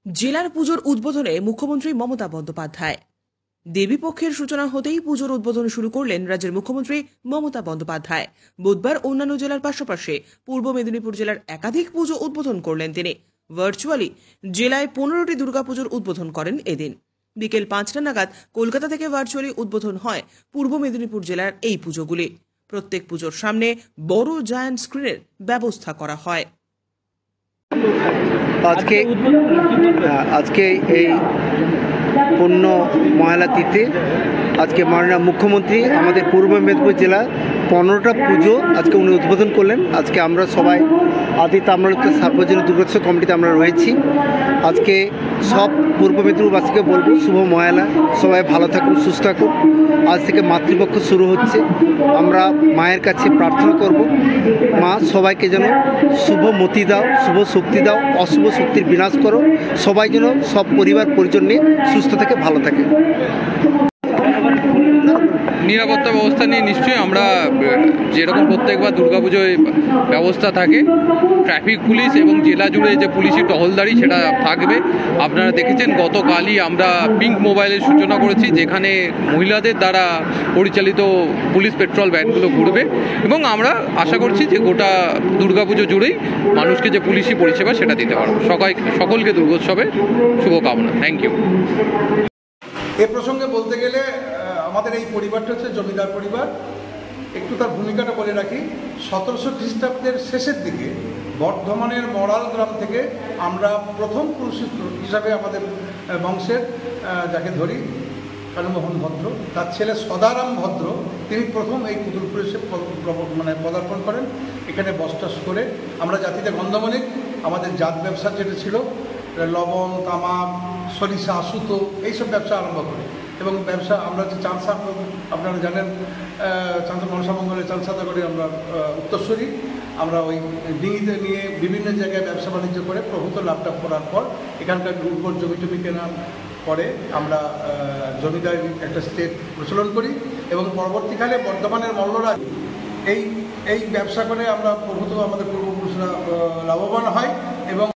জেলার পুজোর উদ্বোধনে মুখ্যমন্ত্রী মমতা বন্দ্যোপাধ্যায়। দেবীপক্ষের সূচনা হতেই পুজোর উদ্বোধন শুরু করলেন রাজ্যের মুখ্যমন্ত্রী মমতা বন্দ্যোপাধ্যায়। বুধবার অন্যান্য জেলার পাশাপাশি পূর্ব মেদিনীপুর জেলার একাধিক পুজো উদ্বোধন করলেন তিনি। ভার্চুয়ালি জেলায় 15টি দুর্গাপুজোর উদ্বোধন করেন এদিন। বিকেল 5টা নাগাদ কলকাতা থেকে ভার্চুয়ালি উদ্বোধন হয় পূর্ব মেদিনীপুর জেলার এই পুজোগুলি। প্রত্যেক পুজোর সামনে বড় জায়ান্ট স্ক্রিনের ব্যবস্থা করা হয়। আজকে এই পূর্ণ মহালয়া তিথি আজকে মাননীয় মুখ্যমন্ত্রী আমাদের পূর্ব মেদিনীপুর জেলার 15টা পুজো আজকে উনি উদ্বোধন করলেন। আজকে আমরা সবাই আদিত্য আমরত্ব সার্বজনীন দুর্গোৎসব কমিটিতে আমরা রয়েছি। আজকে সব পূর্ব মেদিনীপুরবাসীকে বলবো শুভ মহালয়া, সবাই ভালো থাকুন, সুস্থ থাকুন। আজ থেকে মাতৃপক্ষ শুরু হচ্ছে। আমরা মায়ের কাছে প্রার্থনা করব, মা সবাইকে যেন শুভ মতি দাও, শুভ শক্তি দাও, অশুভ শক্তির বিনাশ করো, সবাই যেন সব পরিবার পরিজন নিয়ে সুস্থ থাকে, ভালো থাকে। নিরাপত্তা ব্যবস্থা নিয়ে নিশ্চয়ই আমরা যেরকম প্রত্যেকবার দুর্গাপুজোয় ব্যবস্থা থাকে, ট্রাফিক পুলিশ এবং জেলা জুড়ে যে পুলিশি টহলদারি সেটা থাকবে। আপনারা দেখেছেন গতকালই আমরা পিঙ্ক মোবাইলের সূচনা করেছি, যেখানে মহিলাদের দ্বারা পরিচালিত পুলিশ পেট্রোল ভ্যানগুলো ঘুরবে এবং আমরা আশা করছি যে গোটা দুর্গাপুজো জুড়েই মানুষকে যে পুলিশি পরিষেবা সেটা দিতে পারবো। সকলকে দুর্গোৎসবে শুভকামনা। Thank you. এ প্রসঙ্গে বলতে গেলে আমাদের এই পরিবারটা হচ্ছে জমিদার পরিবার। একটু তার ভূমিকাটা বলে রাখি। 1700 খ্রিস্টাব্দের শেষের দিকে বর্ধমানের মরাল গ্রাম থেকে আমরা প্রথম পুরুষ হিসাবে আমাদের বংশের যাকে ধরি কানুমোহন ভদ্র, তার ছেলে সদারাম ভদ্র, তিনি প্রথম এই পুতুলপুরে এসে পদার্পণ করেন। এখানে বসবাস করে আমরা জাতিতে গন্ধমণিক আমাদের জাত ব্যবসা যেটা ছিল লবণ, তামাক, সরিষা, সুতো এইসব ব্যবসা আরম্ভ করি। এবং ব্যবসা আমরা যে চাঁদসা, আপনারা জানেন চাঁদ মনসামঙ্গলের চাঁদসাদা করে আমরা উত্তরস্বরী, আমরা ওই ডিঙিতে নিয়ে বিভিন্ন জায়গায় ব্যবসা বাণিজ্য করে প্রভূত লাভটা করার পর এখানকার উর্বর জমি কেনার পরে আমরা জমিদারি একটা স্টেট প্রচলন করি এবং পরবর্তীকালে বর্ধমানের মল্লরাজ এই ব্যবসা করে আমরা প্রভূত আমাদের পূর্বপুরুষরা লাভবান হয় এবং